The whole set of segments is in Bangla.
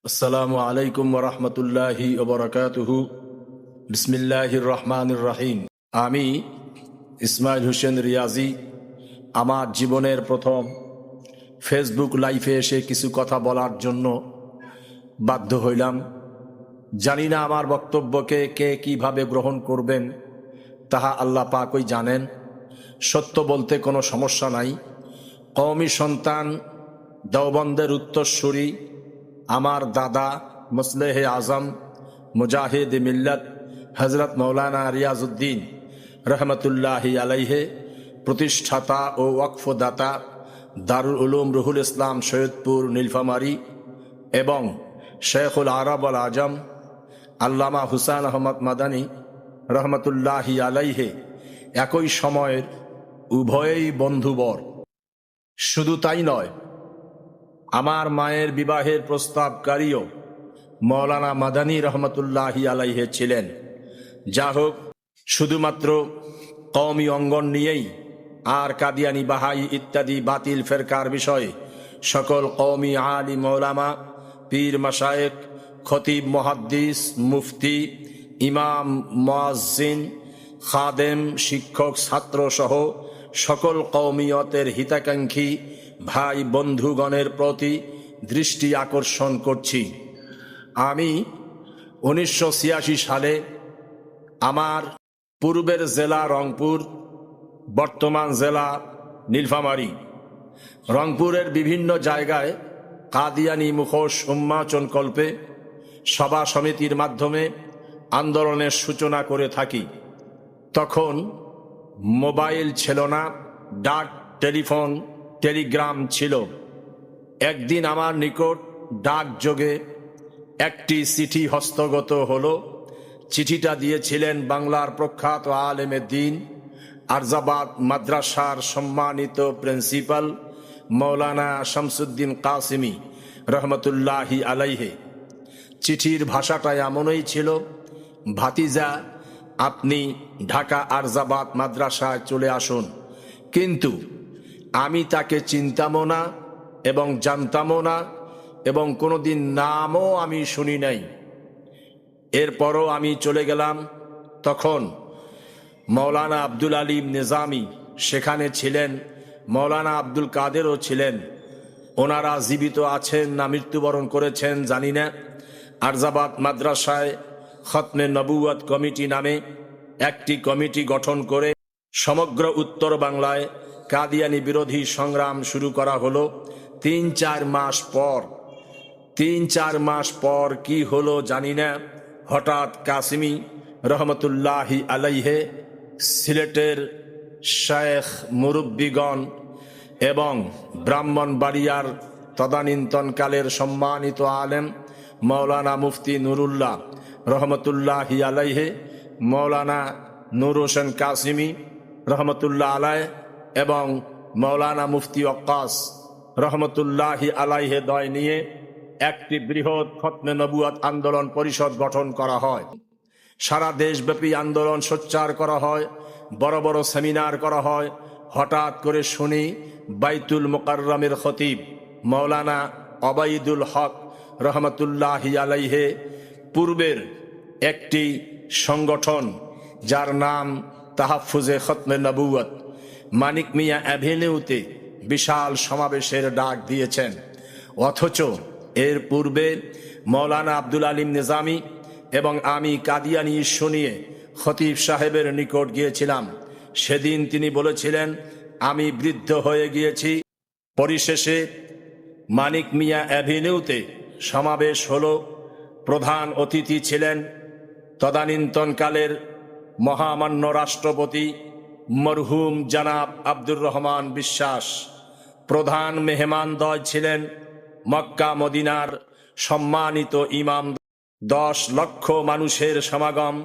আসসালামু আলাইকুম ওরহমতুল্লাহি ওবরাকাতুহু। বিসমিল্লাহির রহমানির রহিম। আমি ইসমাইল হোসেন রিয়াজি আমার জীবনের প্রথম ফেসবুক লাইভে এসে কিছু কথা বলার জন্য বাধ্য হইলাম। জানি না আমার বক্তব্যকে কে কিভাবে গ্রহণ করবেন, তাহা আল্লাহ পাকই জানেন। সত্য বলতে কোনো সমস্যা নাই। কওমি সন্তান, দেওবন্দের উত্তরসূরি, আমার দাদা মুসলেহে আজম মুজাহিদ মিল্লাত হজরত মৌলানা রিয়াজউদ্দিন রহমতুল্লাহি আলাইহে, প্রতিষ্ঠাতা ও ওয়াকফদাতা দারুল উলুম রুহুল ইসলাম সৈয়দপুর নীলফামারী এবং শেখুল আরব আল আজম আল্লামা হুসাইন আহমদ মাদানী রহমতুল্লাহি আলাইহে একই সময়ের উভয়েই বন্ধুবর। শুধু তাই নয়, আমার মায়ের বিবাহের প্রস্তাবকারীও মৌলানা মাদানী রহমতুল্লাহি আলাইহে ছিলেন। যা হোক, শুধুমাত্র কওমি অঙ্গন নিয়েই আর কাদিয়ানি, বাহাই ইত্যাদি বাতিল ফেরকার বিষয়ে সকল কওমি আলিম ওলামা, পীর মাশায়েখ, খতিব, মুহাদ্দিস, মুফতি, ইমাম, মুয়াজ্জিন, খাদেম, শিক্ষক, ছাত্র সহ সকল কওমিয়তের হিতাকাঙ্ক্ষী ভাই বন্ধুগণের প্রতি দৃষ্টি আকর্ষণ করছি। আমি 1986 সালে আমার পূর্বের জেলা রংপুর, বর্তমান জেলা নীলফামারী, রংপুরের বিভিন্ন জায়গায় কাদিয়ানি মুখোশ উন্মোচন কল্পে সভা সমিতির মাধ্যমে আন্দোলনের সূচনা করে থাকি। তখন মোবাইল ছিল না, ডাক টেলিফোন টেলিগ্রাম ছিল। একদিন আমার নিকট ডাকযোগে একটি চিঠি হস্তগত হলো। চিঠিটা দিয়েছিলেন বাংলার প্রখ্যাত আলেমে দ্বীন, আরজাবাদ মাদ্রাসার সম্মানিত প্রিন্সিপাল মৌলানা শামসুদ্দিন কাসিমি রহমতুল্লাহি আলাইহে। চিঠির ভাষাটা এমনই ছিল, ভাতিজা, আপনি ঢাকা আরজাবাদ মাদ্রাসায় চলে আসুন। কিন্তু আমি তাকে চিনতামও না এবং জানতামও না এবং কোনোদিন নামও আমি শুনি নাই। এরপরও আমি চলে গেলাম। তখন মৌলানা আব্দুল আলিম নিজামি সেখানে ছিলেন, মৌলানা আব্দুল কাদেরও ছিলেন। ওনারা জীবিত আছেন না মৃত্যুবরণ করেছেন জানি না। আরজাবাদ মাদ্রাসায় খতমে নবুয়ত কমিটি নামে একটি কমিটি গঠন করে সমগ্র উত্তর বাংলায় কাদিয়ানি বিরোধী সংগ্রাম শুরু করা হলো। 3-4 মাস পর কি হলো জানি না, হঠাৎ কাসিমি রহমতুল্লাহি আলাইহে সিলেটের শেখ মুরব্বিগণ এবং ব্রাহ্মণবাড়িয়ার তদানীন্তনকালের সম্মানিত আলেম মৌলানা মুফতি নুরুল্লাহ রহমতুল্লাহি আলাইহে, মৌলানা নূর হোসেন কাসিমি রহমতুল্লাহ আলাই এবং মৌলানা মুফতি ওয়াক্কাস রহমতুল্লাহি আলাইহে দয় নিয়ে একটি বৃহৎ খতমে নবুয়ত আন্দোলন পরিষদ গঠন করা হয়। সারা দেশব্যাপী আন্দোলন সোচ্চার করা হয়, বড় বড় সেমিনার করা হয়। হঠাৎ করে শুনি বাইতুল মুকাররমের খতিব মৌলানা ওবায়দুল হক রহমতুল্লাহি আলাইহে পূর্বের একটি সংগঠন যার নাম তাহাফুজে খতমে নবুয়ত মানিক মিয়া অ্যাভিনিউতে বিশাল সমাবেশের ডাক দিয়েছেন। অথচ এর পূর্বে মৌলানা আব্দুল আলিম নিজামি এবং আমি কাদিয়ানি ইস্যু নিয়ে খতিব সাহেবের নিকট গিয়েছিলাম। সেদিন তিনি বলেছিলেন, আমি বৃদ্ধ হয়ে গিয়েছি। পরিশেষে মানিক মিয়া অ্যাভিনিউতে সমাবেশ হলো। প্রধান অতিথি ছিলেন তদানীন্তনকালের মহামান্য রাষ্ট্রপতি মরহুম জনাব আব্দুর রহমান বিশ্বাস। প্রধান মেহমানদ্বয় ছিলেন মক্কা মদিনার সম্মানিত ইমাম। 10 লক্ষ মানুষের সমাগম,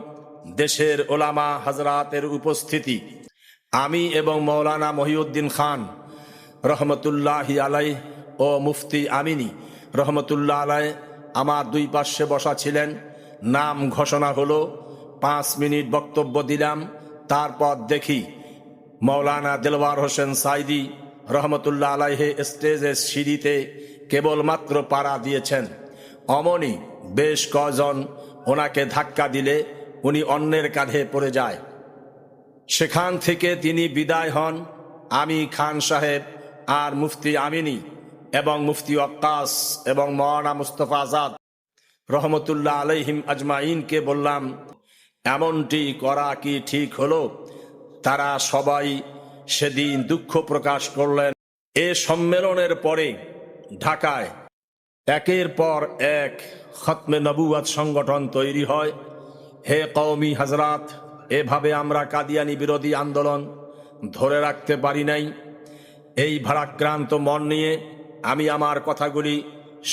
দেশের ওলামা হযরতের উপস্থিতি। আমি এবং মৌলানা মহিউদ্দিন খান রহমতুল্লাহি আলাই ও মুফতি আমিনী রহমতুল্লাহ আলাই আমার দুই পাশে বসা ছিলেন। নাম ঘোষণা হলো। 5 মিনিট বক্তব্য দিলাম। তারপর দেখি মৌলানা দেলওয়ার হোসেন সাইদি রহমতুল্লাহ আলাইহে স্টেজের সিঁড়িতে কেবলমাত্র পাড়া দিয়েছেন। অমনি বেশ কজন ওনাকে ধাক্কা দিলে উনি অন্যের কাঁধে পড়ে যায়। সেখান থেকে তিনি বিদায় হন। আমি খান সাহেব আর মুফতি আমিনী এবং মুফতি ওয়াক্কাস এবং মাওলানা মুস্তফা আজাদ রহমতুল্লাহ আলাইহিম আজমাইনকে বললাম, এমনটি করা কি ঠিক হলো? তারা সবাই সেদিন দুঃখ প্রকাশ করলেন। এ সম্মেলনের পরে ঢাকায় একের পর এক খতমে নবুয়ত সংগঠন তৈরি হয়। হে কওমি হাজরাত, এভাবে আমরা কাদিয়ানি বিরোধী আন্দোলন ধরে রাখতে পারি নাই। এই ভারাক্রান্ত মন নিয়ে আমি আমার কথাগুলি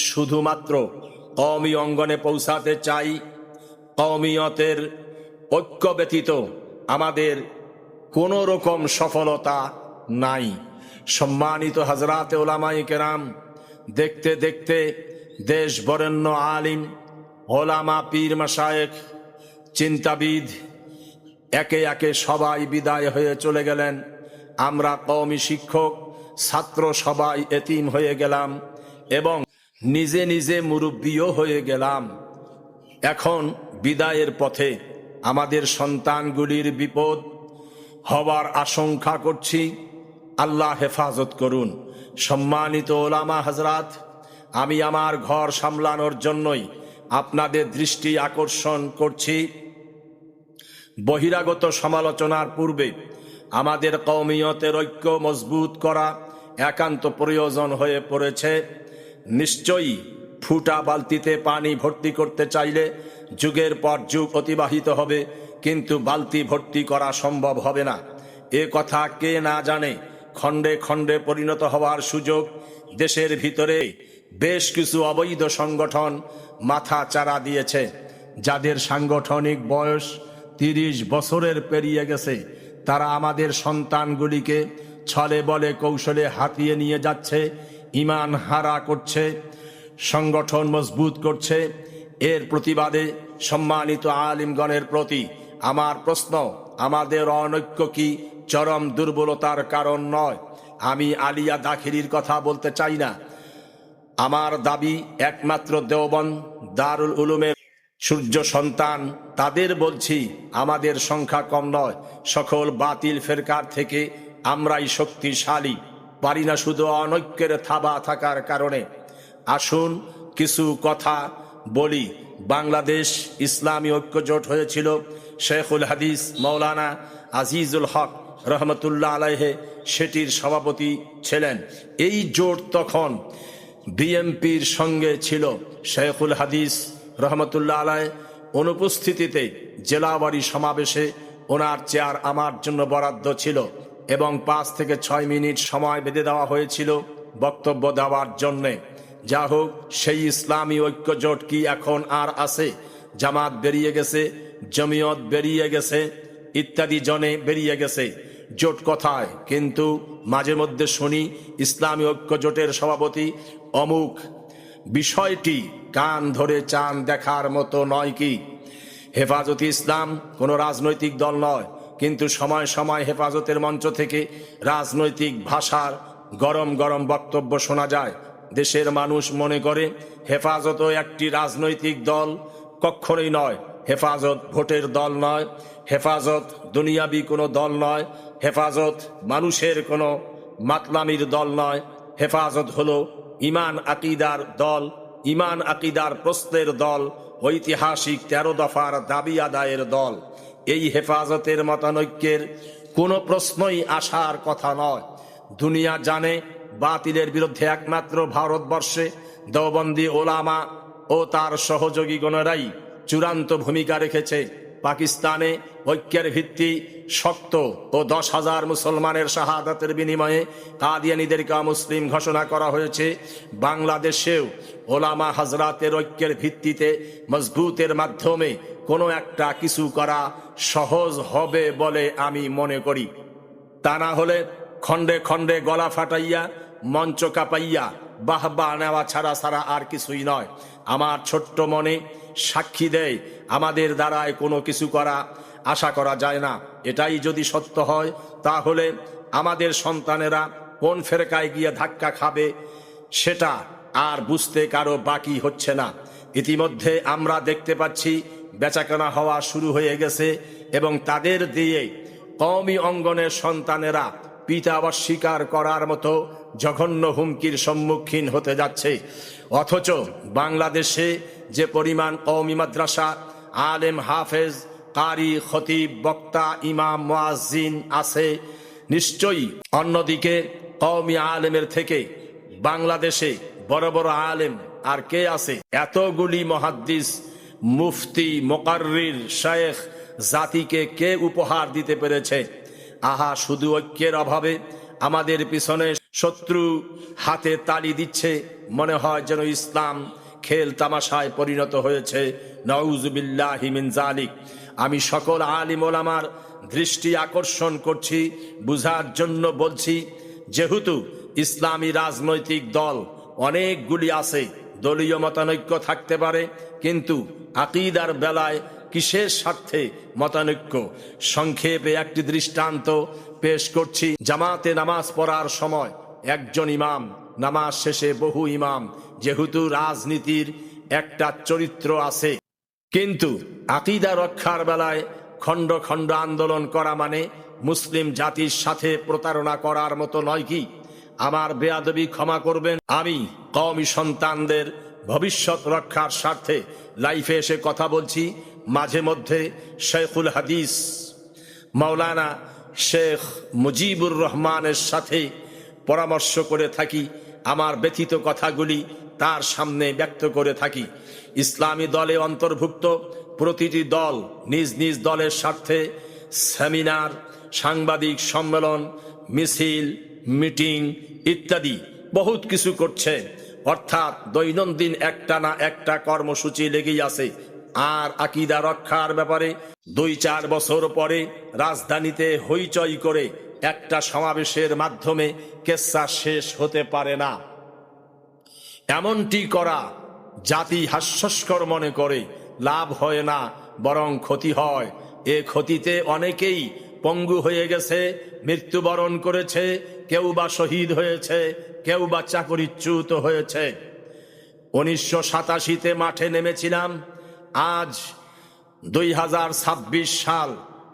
শুধুমাত্র কওমি অঙ্গনে পৌঁছাতে চাই। কওমিয়তের ঐক্য ব্যতীত আমাদের কোনো রকম সফলতা নাই। সম্মানিত হযরতে উলামায়ে কেরাম, দেখতে দেখতে দেশ বরেণ্য আলিম, ওলামা, পীর, মাশায়েখ, চিন্তাবিদ একে একে সবাই বিদায় হয়ে চলে গেলেন। আমরা কওমি শিক্ষক, ছাত্র সবাই এতিম হয়ে গেলাম এবং নিজে নিজে মুরব্বিও হয়ে গেলাম। এখন বিদায়ের পথে আমাদের সন্তানগুলির বিপদ হবার আশঙ্কা করছি। আল্লাহ হেফাজত করুন। সম্মানিত ওলামা হযরত, আমি আমার ঘর সামলানোর জন্যই আপনাদের দৃষ্টি আকর্ষণ করছি। বহিরাগত সমালোচনার পূর্বে আমাদের কওমিয়তের ঐক্য মজবুত করা একান্ত প্রয়োজন হয়ে পড়েছে। নিশ্চয়ই ফুটা বালতিতে পানি ভর্তি করতে চাইলে যুগের পর যুগ অতিবাহিত হবে, কিন্তু বালতি ভর্তি করা সম্ভব হবে না। এ কথা কে না জানে? খণ্ডে খণ্ডে পরিণত হওয়ার সুযোগ দেশের ভিতরে বেশ কিছু অবৈধ সংগঠন মাথা চারা দিয়েছে, যাদের সাংগঠনিক বয়স 30 বছরের পেরিয়ে গেছে। তারা আমাদের সন্তানগুলিকে ছলে বলে কৌশলে হাতিয়ে নিয়ে যাচ্ছে, ঈমান হারা করছে, সংগঠন মজবুত করছে। এর প্রতিবাদে সম্মানিত আলিমগণের প্রতি আমার প্রশ্ন, আমাদের অনৈক্য কি চরম দুর্বলতার কারণ নয়? আমি আলিয়া দাখিলির কথা বলতে চাই না। আমার দাবি একমাত্র দেওবন্দ দারুল উলুমের সূর্য সন্তান। তাদের বলছি, আমাদের সংখ্যা কম নয়। সকল বাতিল ফেরকার থেকে আমরাই শক্তিশালী, পারি না শুধু অনৈক্যের থাবা থাকার কারণে। আসুন কিছু কথা বলি। বাংলাদেশ ইসলামী ঐক্যজোট হয়েছিল, শেখুল হাদিস মাওলানা আজিজুল হক রহমতুল্লাহ আলাইহে সেটির সভাপতি ছিলেন। এই জোট তখন বিএমপির সঙ্গে ছিল। শেখুল হাদিস রহমতুল্লাহ আলাইহ অনুপস্থিতিতে জেলাবাড়ি সমাবেশে ওনার চেয়ার আমার জন্য বরাদ্দ ছিল এবং 5 থেকে 6 মিনিট সময় বেঁধে দেওয়া হয়েছিল বক্তব্য দেওয়ার জন্যে। যা হোক, সেই ইসলামী ঐক্যজোট কি এখন আর আছে? জামাত বেরিয়ে গেছে, জমিয়ত বেরিয়ে গেছে, ইত্যাদি জনে বেরিয়ে গেছে। জোট কথায় কিন্তু মাঝে মধ্যে শুনি ইসলামী ঐক্যজোটের সভাপতি অমুক। বিষয়টি কান ধরে চান দেখার মতো নয় কি? হেফাজতে ইসলাম কোনো রাজনৈতিক দল নয়, কিন্তু সময় সময় হেফাজতের মঞ্চ থেকে রাজনৈতিক ভাষার গরম গরম বক্তব্য শোনা যায়। দেশের মানুষ মনে করে হেফাজতও একটি রাজনৈতিক দল। কখনোই নয়। হেফাজত ভোটের দল নয়, হেফাজত দুনিয়াবি কোনো দল নয়, হেফাজত মানুষের কোনো মাতলামির দল নয়। হেফাজত হলো ইমান আকিদার দল, ইমান আকিদার প্রশ্নের দল, ঐতিহাসিক 13 দফার দাবি আদায়ের দল। এই হেফাজতের মতানৈক্যের কোনো প্রশ্নই আসার কথা নয়। দুনিয়া জানে বাতিলের বিরুদ্ধে একমাত্র ভারতবর্ষে দেওবন্দি ওলামা ও তার সহযোগীগণেরাই চূড়ান্ত ভূমিকা রেখেছে। পাকিস্তানে ঐক্যের ভিত্তি শক্ত ও 10,000 মুসলমানের শাহাদাতের বিনিময়ে কাদিয়ানীদেরকে অমুসলিম ঘোষণা করা হয়েছে। বাংলাদেশেও ওলামা হাজরাতের ঐক্যের ভিত্তিতে মজবুতের মাধ্যমে কোনো একটা কিছু করা সহজ হবে বলে আমি মনে করি। তা না হলে খণ্ডে খণ্ডে গলা ফাটাইয়া মঞ্চ কাঁপাইয়া বাহবা নেওয়া ছাড়া আর কিছুই নয়। আমার ছোট্ট মনে সাক্ষী দেয়, আমাদের দ্বারায় কোনো কিছু করা আশা করা যায় না। এটাই যদি সত্য হয়, তাহলে আমাদের সন্তানেরা কোন ফেরকায় গিয়ে ধাক্কা খাবে সেটা আর বুঝতে কারো বাকি হচ্ছে না। ইতিমধ্যে আমরা দেখতে পাচ্ছি বেচাকেনা হওয়া শুরু হয়ে গেছে এবং তাদের দিয়ে কওমি অঙ্গনের সন্তানেরা পিতা অস্বীকার করার মতো জঘন্য হুমকির সম্মুখীন হতে যাচ্ছে। অথচ বাংলাদেশে যে পরিমাণ কওমি মাদ্রাসা, আলেম, হাফেজ, কারি, খতিব, বক্তা, ইমাম, মুয়াজ্জিন আছে, নিশ্চয়ই অন্যদিকে কওমি আলেমের থেকে বাংলাদেশে বড় বড় আলেম আর কে আছে? এতগুলি মুহাদ্দিস, মুফতি, মুকাররির, শায়েখ জাতিকে কে উপহার দিতে পেরেছে? আহা, শুধু ঐক্যের অভাবে আমাদের পিছনে শত্রু হাতে তালি দিচ্ছে, মনে হয় যেন ইসলাম খেল তামাশায় পরিণত হয়েছে। নাউজুবিল্লাহি মিন যালিক। আমি সকল আলিম ওলামার দৃষ্টি আকর্ষণ করছি, বুঝার জন্য বলছি, যেহেতু ইসলামী রাজনৈতিক দল অনেকগুলি আছে, দলীয় মতানৈক্য থাকতে পারে, কিন্তু আকীদার বেলায় কিসের স্বার্থে মতানৈক্য? সংক্ষেপে একটি দৃষ্টান্ত পেশ করছি। জামাতে নামাজ পড়ার সময় একজন ইমাম, নামাজ শেষে বহু ইমাম, যেহেতু রাজনীতির একটা চরিত্র আছে, কিন্তু আকীদা রক্ষার বেলায় খণ্ড খণ্ড আন্দোলন করা মানে মুসলিম জাতির সাথে প্রতারণা করার মতো নয় কি? আমার বেয়াদবি ক্ষমা করবেন। আমি কওমি সন্তানদের ভবিষ্যৎ রক্ষার স্বার্থে লাইফে এসে কথা বলছি। মাঝে মধ্যে শেখুল হাদিস মাওলানা শেখ মুজিবুর রহমানের সাথে পরামর্শ করে থাকি। আমার ব্যথিত কথাগুলি তার সামনে ব্যক্ত করে থাকি। ইসলামী দলে অন্তর্ভুক্ত প্রতিটি দল নিজ নিজ দলের স্বার্থে সেমিনার, সাংবাদিক সম্মেলন, মিছিল, মিটিং ইত্যাদি বহুত কিছু করছে। অর্থাৎ দৈনন্দিন একটা না একটা কর্মসূচি লেগেই আছে। আর আকীদা রক্ষার ব্যাপারে 2-4 বছর পরে রাজধানীতে হইচই করে একটা সমাবেশের মাধ্যমে কেচ্ছা শেষ হতে পারে না। এমনটি করা জাতি হাস্যস্কর মনে করে, লাভ হয় না, বরং ক্ষতি হয়। এ ক্ষতিতে অনেকেই পঙ্গু হয়ে গেছে, মৃত্যুবরণ করেছে, কেউ বা শহীদ হয়েছে, কেউ বা চাকরিচ্যুত হয়েছে। 1987-তে মাঠে নেমেছিলাম। আজ 2026 সাল,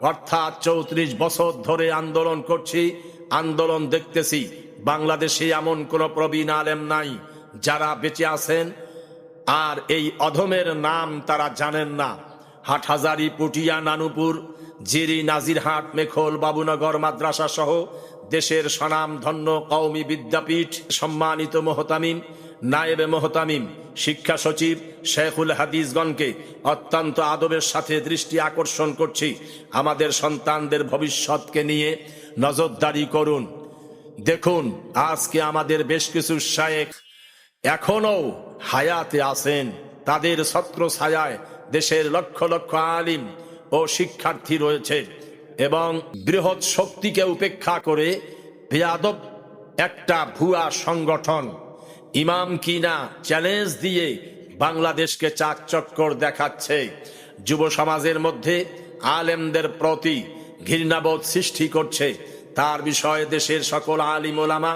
অর্থাৎ 34 বছর ধরে আন্দোলন করছি, আন্দোলন দেখতেছি। বাংলাদেশে এমন কোন প্রবীণ আলেম নাই যারা বেঁচে আছেন আর এই অধমের নাম তারা জানেন না। হাটহাজারী, পুটিয়া, নানুপুর, জিরি, নাজিরহাট, মেখল, বাবুনগর মাদ্রাসা সহ দেশের স্বনামধন্য কওমি বিদ্যাপীঠ, সম্মানিত মোহতামিম, নায়েবে মোহতামিম, শিক্ষা সচিব, শেখুল হাদিসগণকে অত্যন্ত আদবের সাথে দৃষ্টি আকর্ষণ করছি। আমাদের সন্তানদের ভবিষ্যৎকে নিয়ে নজরদারি করুন। দেখুন, আজকে আমাদের বেশ কিছু শায়েখ এখনো হায়াতে আছেন। তাদের ছত্র ছায়ায় দেশের লক্ষ লক্ষ আলিম ও শিক্ষার্থী রয়েছে এবং বৃহৎ শক্তিকে উপেক্ষা করে বেয়াদব একটা ভুয়া সংগঠন ইমাম কিনা চ্যালেঞ্জ দিয়ে বাংলাদেশকে চাকচক্কর দেখাচ্ছে। যুব সমাজের মধ্যে আলেমদের প্রতি ঘৃণাবোধ সৃষ্টি করছে। তার বিষয়ে দেশের সকল আলিম ওলামা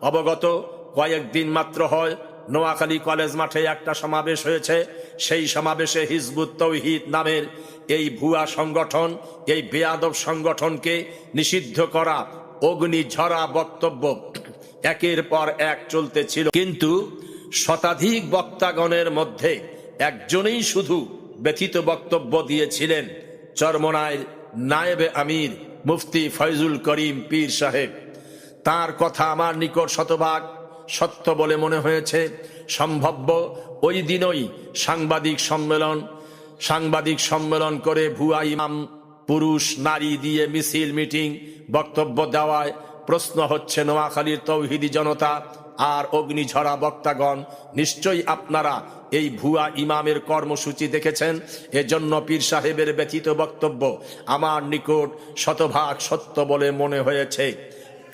অবগত। কয়েকদিন মাত্র হয় নোয়াখালী কলেজ মাঠে একটা সমাবেশ হয়েছে। সেই সমাবেশে হিজবুত তৌহিদ নামের এই ভুয়া সংগঠন, এই বেয়াদব সংগঠনকে নিষিদ্ধ করা অগ্নিঝরা বক্তব্য একের পর এক চলতেছিল। কিন্তু শতাধিক বক্তাগণের মধ্যে একজনেই শুধু ব্যথিত বক্তব্য দিয়েছিলেন, চরমনাইর নায়েবে আমির মুফতি ফয়জুল করিম পীর সাহেব। তার কথা আমার নিকট শতভাগ সত্য বলে মনে হয়েছে। সম্ভাব্য ওই দিনই সাংবাদিক সম্মেলন করে ভুয়া ইমাম, পুরুষ নারী দিয়ে মিছিল, মিটিং, বক্তব্য দেওয়ায় প্রশ্ন হচ্ছে নোয়াখালীর তৌহিদি জনতা আর অগ্নিঝরা বক্তাগণ, নিশ্চয়ই আপনারা এই ভুয়া ইমামের কর্মসূচি দেখেছেন। এজন্য পীর সাহেবের ব্যথিত বক্তব্য আমার নিকট শতভাগ সত্য বলে মনে হয়েছে।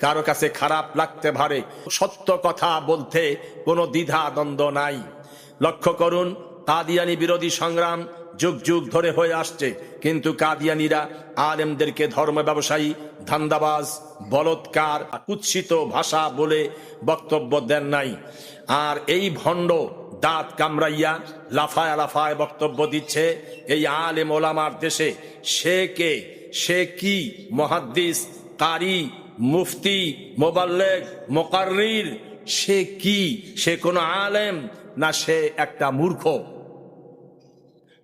কারো কাছে খারাপ লাগতে পারে, সত্য কথা বলতে কোনো দ্বিধা দ্বন্দ্ব নাই। লক্ষ্য করুন, কাদিয়ানি বিরোধী সংগ্রাম যুগ যুগ ধরে হয়ে আসছে, কিন্তু কাদিয়ানিরা আলেমদেরকে ধর্ম ব্যবসায়ী, ধান্দাবাজ, বলৎকার, কুৎসিত ভাষা বলে বক্তব্য দেন নাই। আর এই ভণ্ড দাঁত কামড়াইয়া লাফায় লাফায় বক্তব্য দিচ্ছে এই আলেম ওলামার দেশে। সে কে? সে কি মুহাদ্দিস, কারি, মুফতি, মুবাল্লিগ, মুকাররির? সে কি? সে কোন আলেম না সে একটা মূর্খ?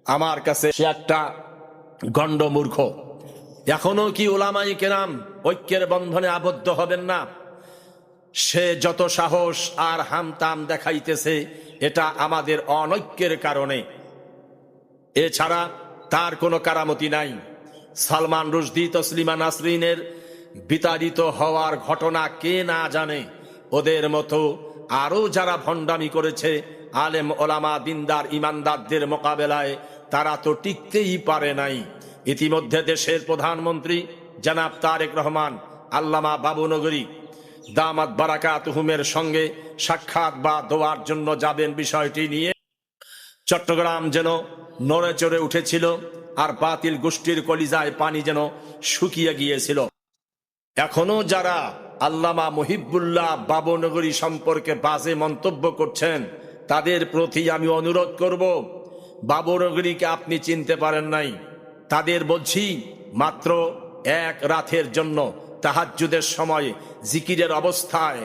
আমার কাছে সে একটা গণ্ড মূর্খ। এখনো কি উলামায়ে কেরাম ঐক্যের বন্ধনে আবদ্ধ হবেন না? সে যত সাহস আর হামতাম দেখাইতেছে এটা আমাদের অনৈক্যের কারণে, এছাড়া তার কোনো কারামতি নাই। সালমান রুশদি, তসলিমা নাসরিনের বিতাড়িত হওয়ার ঘটনা কে না জানে? ওদের মতো আরো যারা ভণ্ডামি করেছে আলেম ওলামা দিনদার ইমানদারদের মোকাবেলায়, তারা তো টিকতেই পারে নাই। ইতিমধ্যে দেশের প্রধানমন্ত্রী জনাব তারেক রহমান আল্লামা বাবুনগরী দামাত বারাকাতুহুমের সঙ্গে সাক্ষাৎ বা দোয়ার জন্য যাবেন, বিষয়টি নিয়ে চট্টগ্রাম যেন নড়ে চড়ে উঠেছিল, আর বাতিল গোষ্ঠীর কলিজায় পানি যেন শুকিয়ে গিয়েছিল। এখনো যারা আল্লামা মুহিবুল্লাহ বাবুনগরী সম্পর্কে বাজে মন্তব্য করছেন, তাদের প্রতি আমি অনুরোধ করব, বাবুনগরীকে আপনি চিনতে পারেন নাই। তাদের বলছি, মাত্র এক রাতের জন্য তাহাজ্জুদের সময় জিকিরের অবস্থায়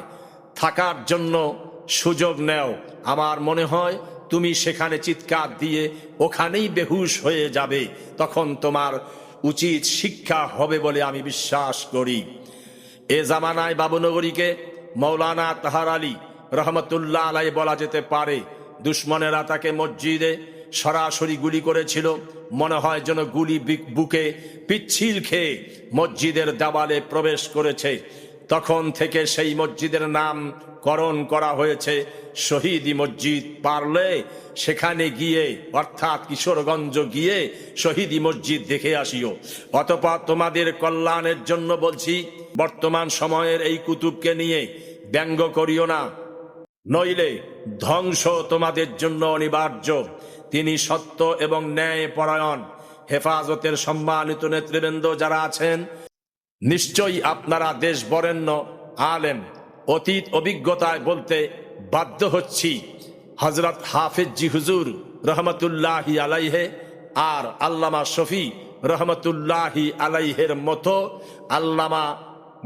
থাকার জন্য সুযোগ নেও। আমার মনে হয় তুমি সেখানে চিৎকার দিয়ে ওখানেই বেহুশ হয়ে যাবে, তখন তোমার উচিত শিক্ষা হবে বলে আমি বিশ্বাস করি। এ জামানায় বাবুনগরীকে মৌলানা তাহার আলী রহমতুল্লাহ আলাই বলা যেতে পারে। দুশ্মনেরা তাকে মসজিদে সরাসরি গুলি করেছিল, মনে হয় যেন গুলি বুকে পিচ্ছিল খেয়ে মসজিদের দেওয়ালে প্রবেশ করেছে। তখন থেকে সেই মসজিদের নামকরণ করা হয়েছে শহীদি মসজিদ। পারলে সেখানে গিয়ে, অর্থাৎ কিশোরগঞ্জ গিয়ে শহীদি মসজিদ দেখে আসিও। অতঃপর তোমাদের কল্যাণের জন্য বলছি, বর্তমান সময়ের এই কুতুবকে নিয়ে ব্যঙ্গ করিও না, নইলে ধ্বংস তোমাদের জন্য অনিবার্য। তিনি সত্য এবং ন্যায় পরায়ণ। হেফাজতের সম্মানিত নেতৃবৃন্দ যারা আছেন, নিশ্চয়ই আপনারা দেশ বরেণ্য আলেম। অতীত অভিজ্ঞতায় বলতে বাধ্য হচ্ছি, হযরত হাফেজ জি হুজুর রহমতুল্লাহি আলাইহে আর আল্লামা শফি রহমতুল্লাহি আলাইহের মতো আল্লামা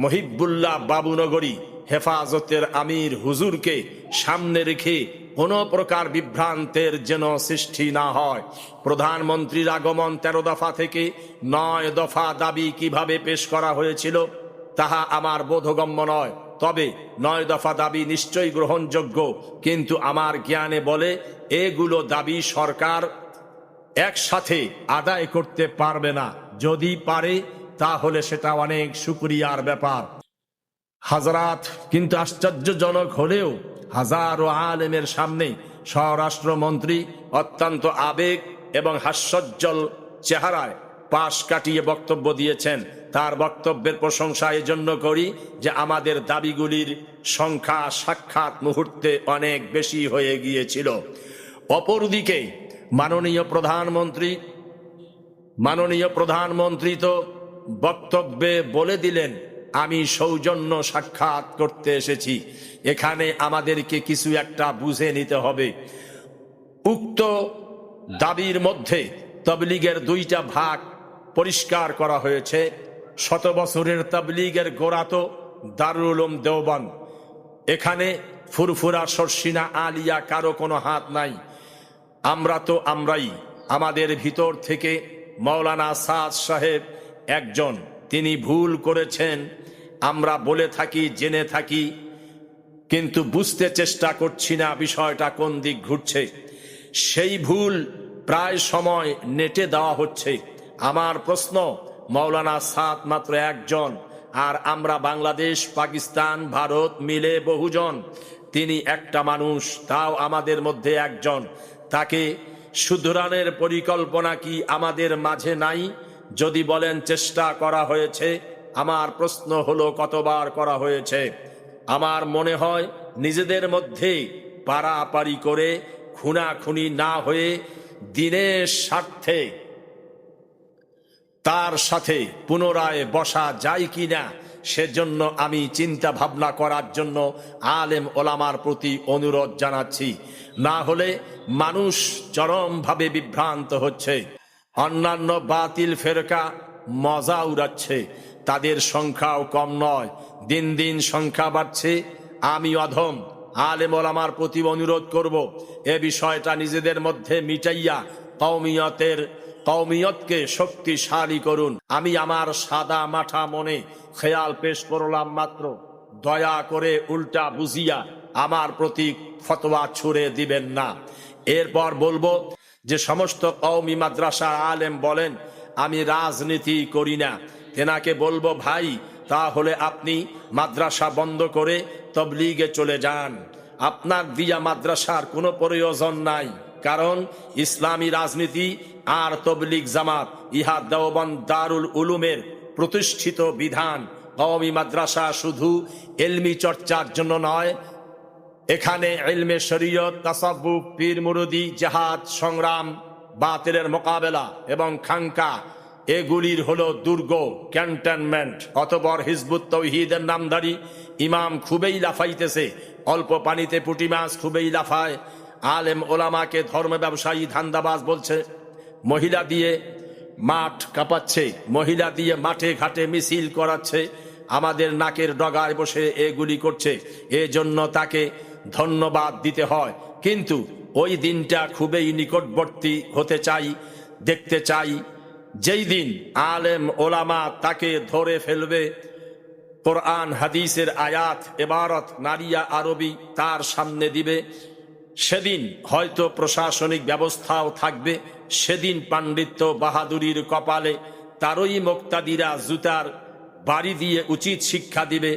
মুহিবুল্লাহ বাবুনগরী হেফাজতের আমির হুজুরকে সামনে রেখে কোনো প্রকার বিভ্রান্তের যেন সৃষ্টি না হয়। প্রধানমন্ত্রীর আগমন 13 দফা থেকে 9 দফা দাবি কিভাবে পেশ করা হয়েছিল তাহা আমার বোধগম্য নয়, তবে 9 দফা দাবি নিশ্চয়ই গ্রহণযোগ্য। কিন্তু আমার জ্ঞানে বলে এগুলো দাবি সরকার একসাথে আদায় করতে পারবে না। যদি পারে তাহলে সেটা অনেক শুকরিয়ার ব্যাপার। হাজরাত, কিন্তু আশ্চর্যজনক হলেও হাজারো আলেমের সামনে স্বরাষ্ট্রমন্ত্রী অত্যন্ত আবেগ এবং হাস্যোজ্জ্বল চেহারায় পাশ কাটিয়ে বক্তব্য দিয়েছেন। তার বক্তব্যের প্রশংসা এজন্য করি যে আমাদের দাবিগুলির সংখ্যা সাক্ষাৎ মুহূর্তে অনেক বেশি হয়ে গিয়েছিল। অপরদিকে মাননীয় প্রধানমন্ত্রী তো বক্তব্যে বলে দিলেন, আমি সৌজন্য সাক্ষাৎ করতে এসেছি। এখানে আমাদেরকে কিছু একটা বুঝে নিতে হবে। উক্ত দাবির মধ্যে তাবলীগের 2টা ভাগ পরিষ্কার করা হয়েছে। 100 বছরের তাবলীগের গোড়া তো দারুল উলুম দেওবন্দ। এখানে ফুরফুরা, শর্ষিনা, আলিয়া কারো কোনো হাত নাই। আমরা তো আমরাই। আমাদের ভিতর থেকে মাওলানা সাদ সাহেব একজন, তিনি ভুল করেছেন। আমরা বলে থাকি, জেনে থাকি, কিন্তু বুঝতে চেষ্টা করছি না বিষয়টা কোন দিক ঘুরছে। সেই ভুল প্রায় সময় নেটে দেওয়া হচ্ছে। আমার প্রশ্ন, মাওলানা সাদ মাত্র একজন, আর আমরা বাংলাদেশ, পাকিস্তান, ভারত মিলে বহুজন। তিনি একটা মানুষ, তাও আমাদের মধ্যে একজন। তাকে শুধরানোর পরিকল্পনা কি আমাদের মাঝে নাই? যদি বলেন চেষ্টা করা হয়েছে, আমার প্রশ্ন হলো কতবার করা হয়েছে? আমার মনে হয় নিজেদের মধ্যে পারাপারি করে খুনাখুনি না হয়ে দিনের স্বার্থে তার সাথে পুনরায় বসা যায় কিনা সেজন্য আমি চিন্তা ভাবনা করার জন্য আলেম ওলামার প্রতি অনুরোধ জানাচ্ছি। না হলে মানুষ চরমভাবে বিভ্রান্ত হচ্ছে। অন্যান্য বাতিল ফেরকা মজা উড়াচ্ছে, তাদের সংখ্যাও কম নয়, দিন দিন সংখ্যা বাড়ছে। আমি অধম আলেম ওলামার প্রতি অনুরোধ করব, এ বিষয়টা নিজেদের মধ্যে মিটাইয়া কওমিয়তকে শক্তিশালী করুন। আমি আমার সাদা মাঠা মনে খেয়াল পেশ করলাম মাত্র, দয়া করে উল্টা বুঝিয়া আমার প্রতি ফতোয়া ছুড়ে দিবেন না। এরপর বলবো যে সমস্ত কওমি মাদ্রাসার আলেম বলেন আমি রাজনীতি করি না, তেনাকে বলবো ভাই তাহলে আপনি মাদ্রাসা বন্ধ করে তবলিগে চলে যান। আপনার দিয়া মাদ্রাসার কোনো প্রয়োজন নাই, কারণ ইসলামী রাজনীতি আর তবলিগ জামাত ইহা দেওবন্দ দারুল উলুমের প্রতিষ্ঠিত বিধান। কওমি মাদ্রাসা শুধু ইলমি চর্চার জন্য নয়, এখানে ইলমে শরীয়ত, তাসাব্বুফ, পীর মুরিদি, জিহাদ, সংগ্রাম, বাতিলের মোকাবেলা এবং খানকা এগুলির হলো দুর্গ, ক্যান্টনমেন্ট। অতঃপর হিজবুত তৌহিদের নামধারী ইমাম খুবই লাফাইতেছে, অল্প পানিতে পুঁটি মাছ খুবই লাফায়। আলেম ওলামাকে ধর্ম ব্যবসায়ী ধান্দাবাজ বলছে, মহিলা দিয়ে মাঠ কাঁপাচ্ছে, মহিলা দিয়ে মাঠে ঘাটে মিছিল করাচ্ছে, আমাদের নাকের ডগায় বসে এগুলি করছে, এজন্য তাকে ধন্যবাদ দিতে হয়। কিন্তু ওই দিনটা খুবই নিকটবর্তী হতে চাই, দেখতে চাই, যেই দিন আলেম ওলামা তাকে ধরে ফেলবে, কোরআন হাদিসের আয়াত এবারত নারিয়া আরবি তার সামনে দিবে। সেদিন হয়তো প্রশাসনিক ব্যবস্থাও থাকবে, সেদিন পাণ্ডিত্য বাহাদুরির কপালে তারই মুক্তাদিরা জুতার বাড়ি দিয়ে উচিত শিক্ষা দিবে।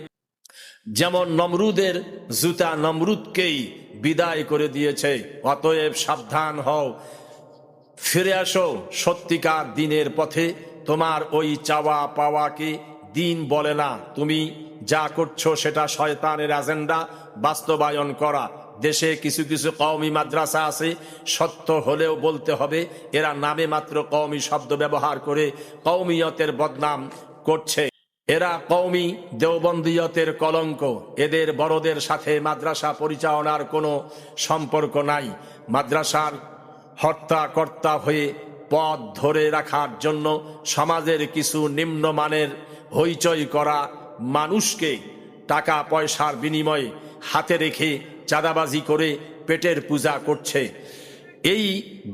যেমন নমরুদের জুতা নমরুদকেই বিদায় করে দিয়েছে। অতএব সাবধান হও, ফিরে আসো সত্যিকার দিনের পথে। তোমার ওই চাওয়া পাওয়াকে দিন বলে না, তুমি যা করছো সেটা শয়তানের এজেন্ডা বাস্তবায়ন করা। দেশে কিছু কিছু কওমি মাদ্রাসা আছে, সত্য হলেও বলতে হবে এরা নামে মাত্র কওমি শব্দ ব্যবহার করে কওমিয়তের বদনাম করছে। এরা কওমি দেওবন্দিয়তের কলঙ্ক। এদের বড়দের সাথে মাদ্রাসা পরিচালনার কোনো সম্পর্ক নাই। মাদ্রাসার হর্তাকর্তা হয়ে পদ ধরে রাখার জন্য সমাজের কিছু নিম্নমানের হইচই করা মানুষকে টাকা পয়সার বিনিময়ে হাতে রেখে চাঁদাবাজি করে পেটের পূজা করছে। এই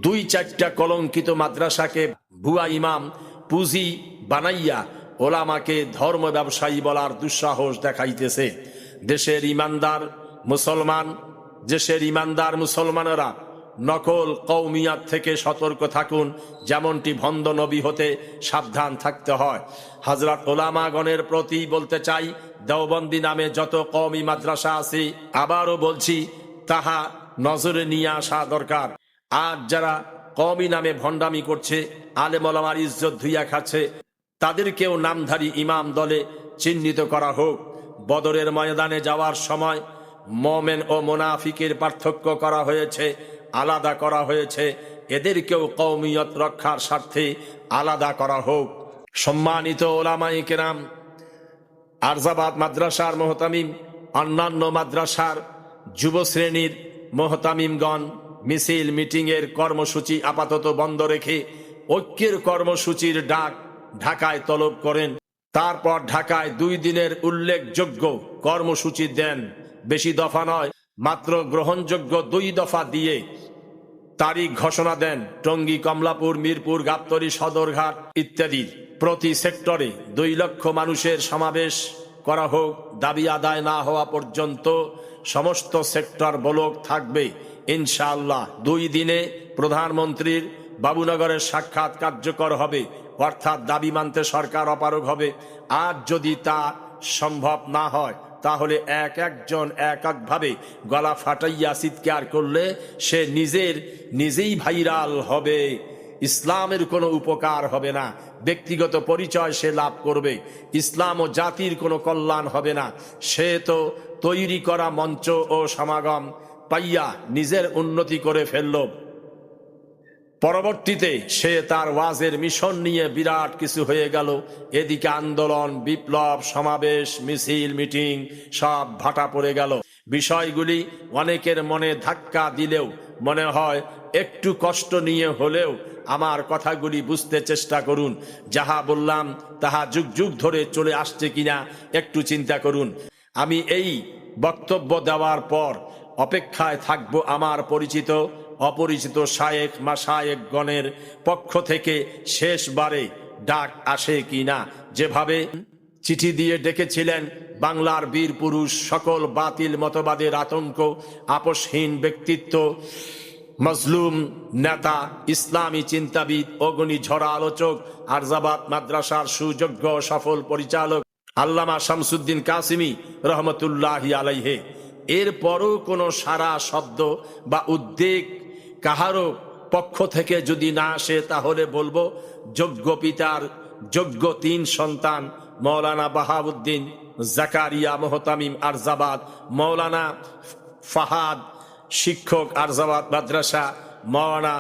2-4টা কলঙ্কিত মাদ্রাসাকে ভুয়া ইমাম পুঁজি বানাইয়া ওলামাকে ধর্ম ব্যবসায়ী বলার দুঃসাহস দেখাইতেছে। দেশের ইমানদার মুসলমানেরা নকল কওমিয়াত থেকে সতর্ক থাকুন, যেমনটি ভণ্ড নবী হতে সাবধান থাকতে হয়। হযরত ওলামাগণের প্রতি বলতে চাই, দেওবন্দি নামে যত কওমি মাদ্রাসা আছে, আবারও বলছি, তাহা নজরে নিয়ে আসা দরকার। আর যারা কওমি নামে ভণ্ডামি করছে, আলেম ওলামার ইজ্জত ধুইয়া খাচ্ছে, তাদেরকেও নামধারী ইমাম দলে চিহ্নিত করা হোক। বদরের ময়দানে যাওয়ার সময় মোমেন ও মুনাফিকের পার্থক্য করা হয়েছে, আলাদা করা হয়েছে, এদেরকেও কওমিয়ত রক্ষার স্বার্থে আলাদা করা হোক। সম্মানিত ওলামায়ে কেরাম, আরজাবাদ মাদ্রাসার মোহতামিম, অন্যান্য মাদ্রাসার যুব শ্রেণীর মোহতামিমগণ মিছিল মিটিংয়ের কর্মসূচি আপাতত বন্ধ রেখে ঐক্যের কর্মসূচির ডাক ঢাকায় তলব করেন। তারপর ঢাকায় 2 দিনের উল্লেখযোগ্য কর্মসূচি দেন। বেশি দফা নয়, মাত্র গ্রহণযোগ্য 2 দফা দিয়ে তারিখ ঘোষণা দেন। টঙ্গী, কমলাপুর, মিরপুর, গাবতলী, সদরঘাট ইত্যাদি প্রতি সেক্টরে 2 লক্ষ মানুষের সমাবেশ করা হোক। দাবি আদায় না হওয়া পর্যন্ত সমস্ত সেক্টর ব্লক থাকবে ইনশাআল্লাহ। 2 দিনে প্রধানমন্ত্রীর বাবুনগরের সাক্ষাৎ কার্যকর হবে, অর্থাৎ দাবি মানতে সরকার অপারগ হবে। আর যদি তা সম্ভব না হয়, তাহলে একজন একভাবে গলা ফাটাইয়া চিৎকার করলে সে নিজেই ভাইরাল হবে। ইসলামের কোনো উপকার হবে না, ব্যক্তিগত পরিচয় সে লাভ করবে, ইসলাম ও জাতির কোনো কল্যাণ হবে না। সে তো তৈরি করা মঞ্চ ও সমাগম পাইয়া নিজের উন্নতি করে ফেলল। পরবর্তীতে সে তার ওয়াজের মিশন নিয়ে বিরাট কিছু হয়ে গেল। এদিকে আন্দোলন, বিপ্লব, সমাবেশ, মিছিল, মিটিং সব ভাটা পড়ে গেল। বিষয়গুলি অনেকের মনে ধাক্কা দিলেও মনে হয় একটু কষ্ট নিয়ে হলেও আমার কথাগুলি বুঝতে চেষ্টা করুন। যাহা বললাম তাহা যুগ যুগ ধরে চলে আসছে কিনা একটু চিন্তা করুন। আমি এই বক্তব্য দেওয়ার পর অপেক্ষায় থাকব আমার পরিচিত অপরিচিত শায়েখ মাশায়েখ গণের পক্ষ থেকে শেষবারে ডাক আসে কিনা। যেভাবে চিঠি দিয়ে ডেকেছিলেন বাংলার বীর পুরুষ, সকল বাতিল মতবাদের আতঙ্ক, আপোষহীন ব্যক্তিত্ব, মজলুম নেতা, ইসলামী চিন্তাবিদ, অগ্নি ঝরা আলোচক, আরজাবাদ মাদ্রাসার সুযোগ্য সফল পরিচালক আল্লামা শামসুদ্দিন কাসিমি রহমতুল্লাহি আলাইহে। এরপরও কোনো সারা শব্দ বা উদ্বেগ কাহারও পক্ষ থেকে যদি না আসে, তাহলে বলবো যোগ্য পিতার যোগ্য 3 সন্তান মৌলানা বাহাউদ্দিন জাকারিয়া মোহতামিম আরজাবাদ, মৌলানা ফাহাদ শিক্ষক আরজাবাদ মাদ্রাসা, মৌলানা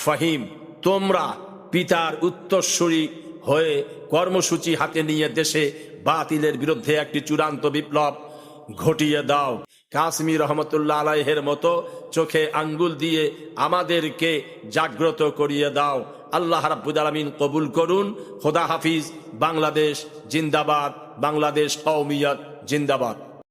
ফাহিম, তোমরা পিতার উত্তরসূরি হয়ে কর্মসূচি হাতে নিয়ে দেশে বাতিলের বিরুদ্ধে একটি চূড়ান্ত বিপ্লব ঘটিয়ে দাও। কাসিমি রহমতুল্লাহ আলাইহের মতো চোখে আঙ্গুল দিয়ে আমাদেরকে জাগ্রত করিয়ে দাও। আল্লাহ রাব্বুল আলামিন কবুল করুন। খোদা হাফিজ। বাংলাদেশ জিন্দাবাদ, বাংলাদেশ কওমিয়ত জিন্দাবাদ।